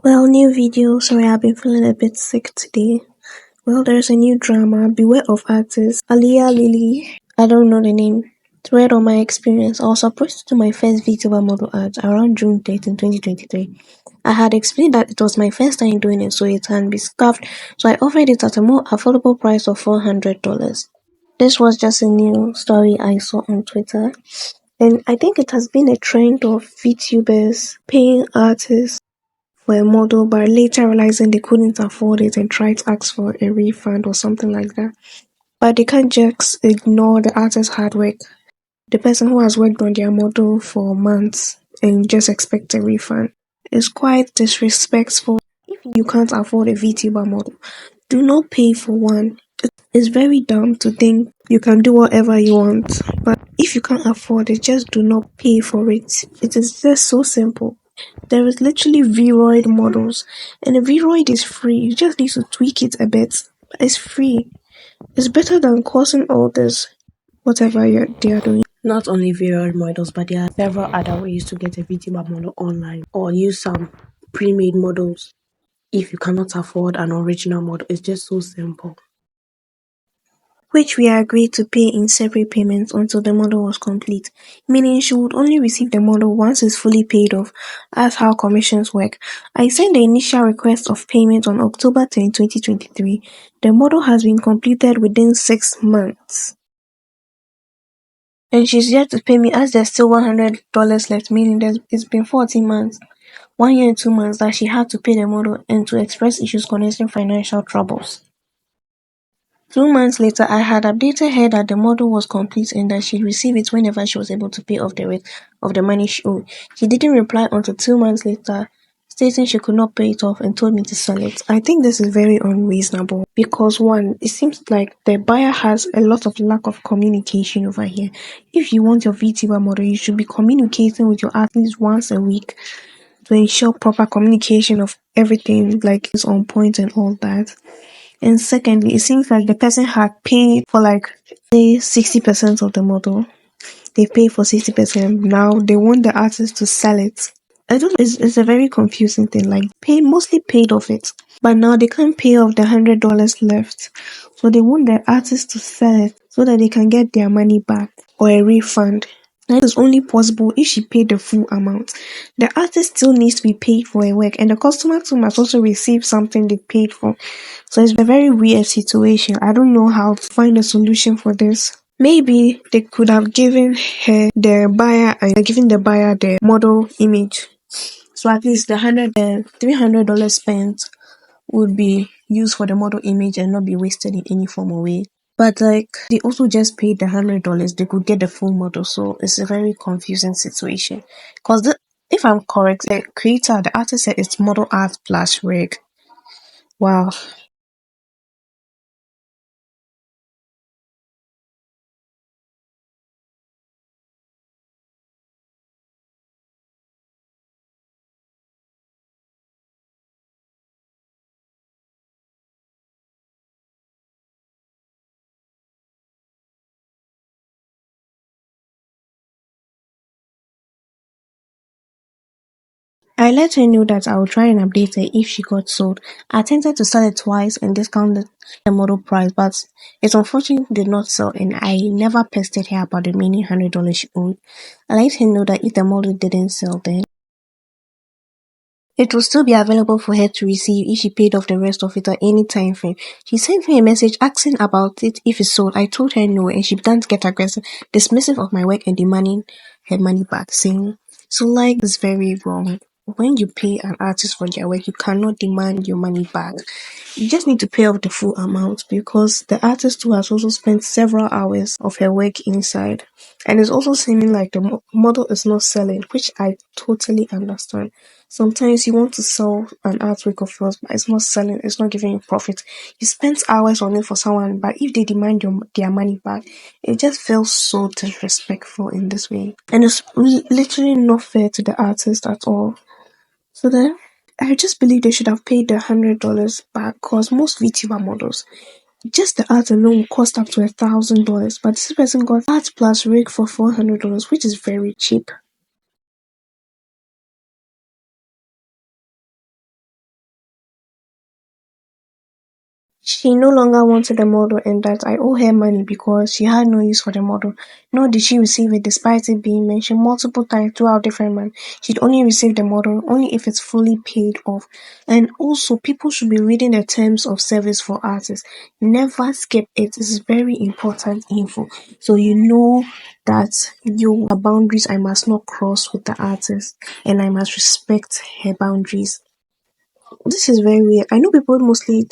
Well, new video. Sorry, I've been feeling a bit sick today. Well, there's a new drama, Beware of Artists. Aliyah Lily, I don't know the name. Thread on my experience. I was supposed to do my first Vtuber model ad around June 13, 2023. I had explained that it was my first time doing it, so it can be scuffed, so I offered it at a more affordable price of $400. This was just a new story I saw on Twitter, and I think it has been a trend of VTubers paying artists for a model but later realizing they couldn't afford it and tried to ask for a refund or something like that. But they can't just ignore the artist's hard work, the person who has worked on their model for months, and just expect a refund. It's quite disrespectful. If you can't afford a VTuber model, do not pay for one. It's very dumb to think you can do whatever you want, but if you can't afford it, just do not pay for it. It is just so simple. There is literally Vroid models, and the Vroid is free. You just need to tweak it a bit. It's free. It's better than causing all this, whatever they are doing. Not only viral models, but there are several other ways to get a VTuber model online or use some pre-made models if you cannot afford an original model. It's just so simple. Which we agreed to pay in separate payments until the model was complete, meaning she would only receive the model once it's fully paid off. That's how commissions work. I sent the initial request of payment on October 10, 2023. The model has been completed within 6 months. And she's yet to pay me as there's still $100 left, meaning it's been 14 months, 1 year and 2 months that she had to pay the model and to express issues connecting financial troubles. 2 months later, I had updated her that the model was complete and that she'd receive it whenever she was able to pay off the rest of the money she owed. She didn't reply until 2 months later, stating she could not pay it off and told me to sell it. I think this is very unreasonable because, one, it seems like the buyer has a lot of lack of communication over here. If you want your VTuber model, you should be communicating with your artist once a week to ensure proper communication of everything, like it's on point and all that. And secondly, it seems like the person had paid for say 60% of the model. They paid for 60%. Now they want the artist to sell it. I don't know, it's a very confusing thing. Like mostly paid off it. But now they can't pay off the $100 left. So they want the artist to sell it so that they can get their money back or a refund. That is only possible if she paid the full amount. The artist still needs to be paid for her work, and the customer too must also receive something they paid for. So it's a very weird situation. I don't know how to find a solution for this. Maybe they could have given the buyer the model image. So at least the $300 spent would be used for the model image and not be wasted in any form or way. But they also just paid the $100, they could get the full model, so it's a very confusing situation. Because if I'm correct, the artist said it's model art plus rig. Wow. I let her know that I would try and update her if she got sold. I attempted to sell it twice and discounted the model price, but it unfortunately did not sell, and I never pestered her about the remaining $100 she owed. I let her know that if the model didn't sell, then it will still be available for her to receive if she paid off the rest of it at any time frame. She sent me a message asking about it if it's sold. I told her no, and she began to get aggressive, dismissive of my work and demanding her money back, saying, so it's very wrong. When you pay an artist for their work, you cannot demand your money back. You just need to pay off the full amount because the artist too has also spent several hours of her work inside. And it's also seeming like the model is not selling, which I totally understand. Sometimes you want to sell an artwork of yours, but it's not selling, it's not giving you profit. You spent hours on it for someone, but if they demand their money back, it just feels so disrespectful in this way. And it's literally not fair to the artist at all. So then, I just believe they should have paid the $100 back because most VTuber models, just the art alone cost up to $1,000, but this person got art plus rig for $400, which is very cheap. She no longer wanted the model and that I owe her money because she had no use for the model. Nor did she receive it despite it being mentioned multiple times throughout different months. She'd only receive the model only if it's fully paid off. And also, people should be reading the terms of service for artists. Never skip it. It's very important info. So you know that you are boundaries I must not cross with the artist and I must respect her boundaries. This is very weird. I know people mostly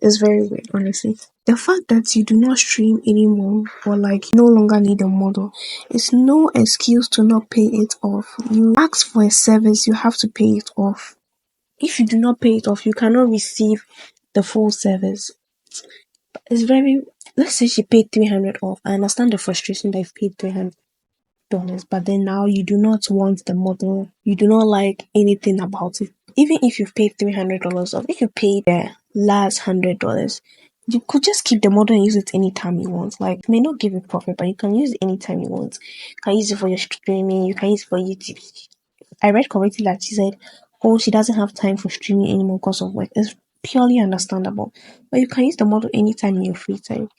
it's very weird, honestly. The fact that you do not stream anymore or like you no longer need a model is no excuse to not pay it off. You ask for a service, you have to pay it off. If you do not pay it off, you cannot receive the full service. It's very let's say she paid 300 off. I understand the frustration that you've paid 300, but then now you do not want the model. You do not like anything about it. Even if you've paid $300 off, if you paid the last $100, you could just keep the model and use it anytime you want. Like, it may not give you profit, but you can use it anytime you want. You can use it for your streaming, you can use it for YouTube. I read correctly that she said, oh, she doesn't have time for streaming anymore because of work. It's purely understandable. But you can use the model anytime in your free time.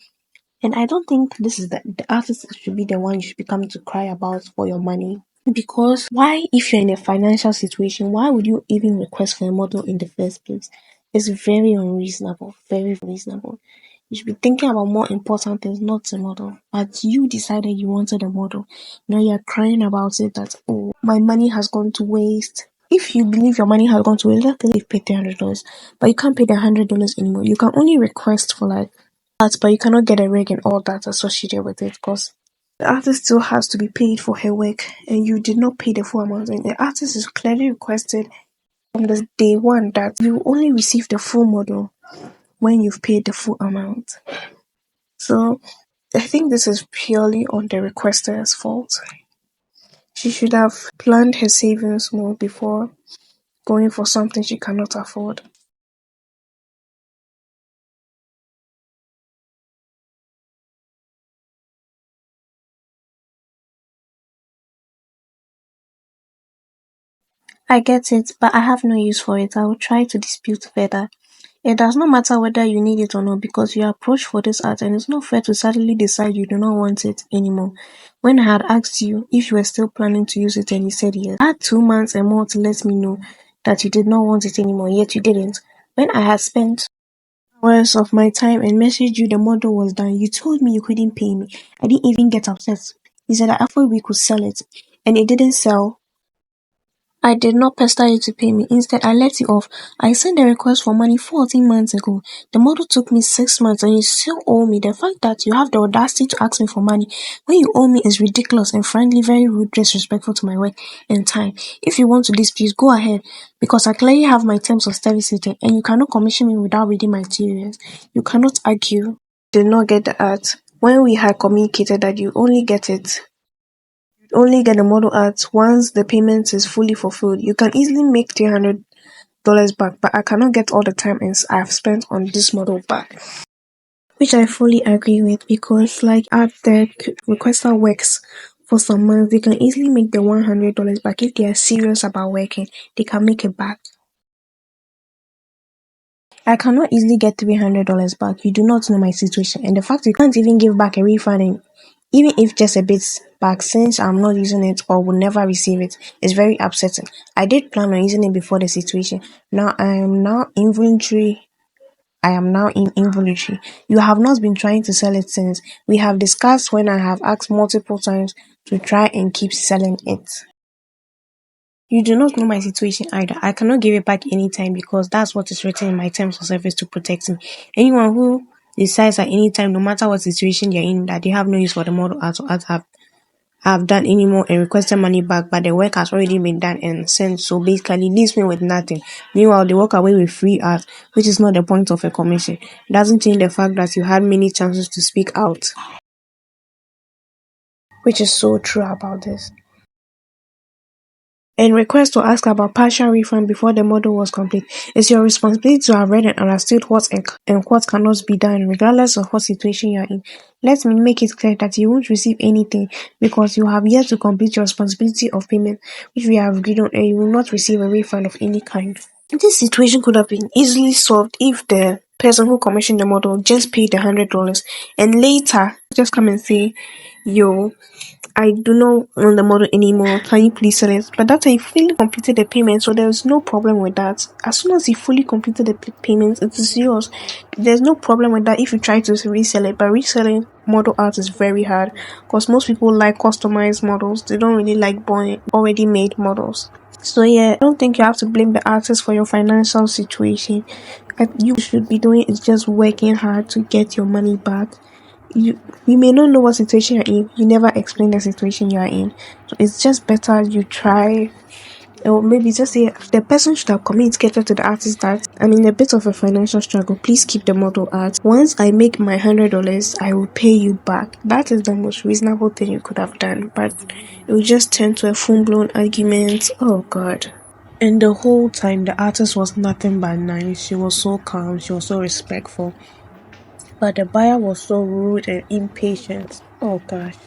And I don't think this is the artist should be the one you should be coming to cry about for your money. Because why, if you're in a financial situation, why would you even request for a model in the first place? It's very unreasonable, very reasonable. You should be thinking about more important things, not a model. But you decided you wanted a model. Now you're crying about it that, oh, my money has gone to waste. If you believe your money has gone to waste, let's say you've paid $300, but you can't pay the $100 anymore. You can only request for like that, but you cannot get a rig and all that associated with it because the artist still has to be paid for her work and you did not pay the full amount. And the artist is clearly requested from the day one that you only receive the full model when you've paid the full amount. So I think this is purely on the requester's fault. She should have planned her savings more before going for something she cannot afford. I get it, but I have no use for it. I will try to dispute further. It does not matter whether you need it or not because you approached for this art and it's not fair to suddenly decide you do not want it anymore. When I had asked you if you were still planning to use it and you said yes, I had 2 months and more to let me know that you did not want it anymore, yet you didn't. When I had spent hours of my time and messaged you the model was done, you told me you couldn't pay me. I didn't even get upset. You said that after we could sell it and it didn't sell. I did not pester you to pay me. Instead, I let you off. I sent a request for money 14 months ago. The model took me 6 months and you still owe me. The fact that you have the audacity to ask me for money when you owe me is ridiculous and frankly very rude, disrespectful to my work and time. If you want to dispute, go ahead because I clearly have my terms of service written and you cannot commission me without reading my materials. You cannot argue. Did not get the art. When we had communicated that you only get it only get the model art once the payment is fully fulfilled. You can easily make $300 back, but I cannot get all the time I've spent on this model back. Which I fully agree with because like at the requester works for some months, they can easily make the $100 back. If they are serious about working, they can make it back. I cannot easily get $300 back. You do not know my situation, and the fact you can't even give back a refund, even if just a bit back, since I'm not using it or will never receive it, is very upsetting. I did plan on using it before the situation. Now I am now involuntary. I am now in involuntary. You have not been trying to sell it since. We have discussed when I have asked multiple times to try and keep selling it. You do not know my situation either. I cannot give it back anytime because that's what is written in my terms of service to protect me. Anyone who decides at any time, no matter what situation you're in, that they have no use for the model art or art have done anymore and requested money back, but the work has already been done and sent, so basically leaves me with nothing. Meanwhile, they walk away with free art, which is not the point of a commission. It doesn't change the fact that you had many chances to speak out, which is so true about this. And request to ask about partial refund before the model was complete. It's your responsibility to have read and understood what and what cannot be done, regardless of what situation you are in. Let me make it clear that you won't receive anything because you have yet to complete your responsibility of payment, which we have agreed on, and you will not receive a refund of any kind. This situation could have been easily solved if the person who commissioned the model just paid $100, and later just come and say, "Yo, I do not want the model anymore. Can you please sell it?" But that's how you fully completed the payment, so there's no problem with that. As soon as you fully completed the payment, it is yours. There's no problem with that if you try to resell it. But reselling model art is very hard because most people like customized models. They don't really like buying already made models. So yeah, I don't think you have to blame the artist for your financial situation. You should be doing is just working hard to get your money back. You may not know what situation you're in. You never explain the situation you are in. So it's just better you try, or maybe just say the person should have communicated to the artist that I'm in a bit of a financial struggle. Please keep the model art. Once I make my $100, I will pay you back. That is the most reasonable thing you could have done. But it will just turn to a full blown argument. Oh God. And the whole time, the artist was nothing but nice. She was so calm. She was so respectful. But the buyer was so rude and impatient. Oh gosh.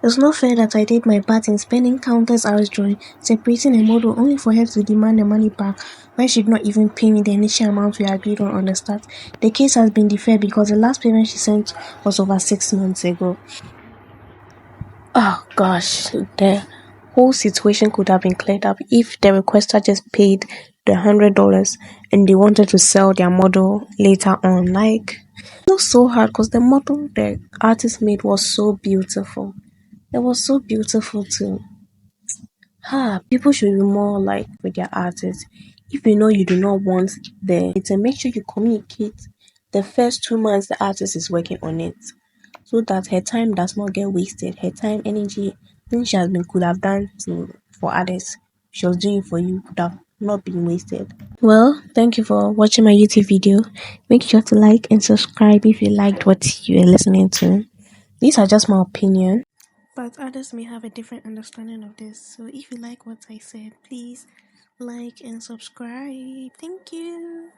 It's not fair that I did my part in spending countless hours drawing, separating a model only for her to demand the money back when she did not even pay me the initial amount we agreed on the start. The case has been deferred because the last payment she sent was over 6 months ago. Oh gosh, the whole situation could have been cleared up if the requester just paid the $100 and they wanted to sell their model later on. Like, it was so hard because the model the artist made was so beautiful. It was so beautiful too. People should be more like with their artists. If you know you do not want to make sure you communicate the first 2 months the artist is working on it, so that her time does not get wasted. Her time, energy, things she has been could have done to for others, she was doing for you could have not been wasted. Well, thank you for watching my YouTube video. Make sure to like and subscribe if you liked what you are listening to. These are just my opinion, but others may have a different understanding of this. So if you like what I said, please like and subscribe. Thank you.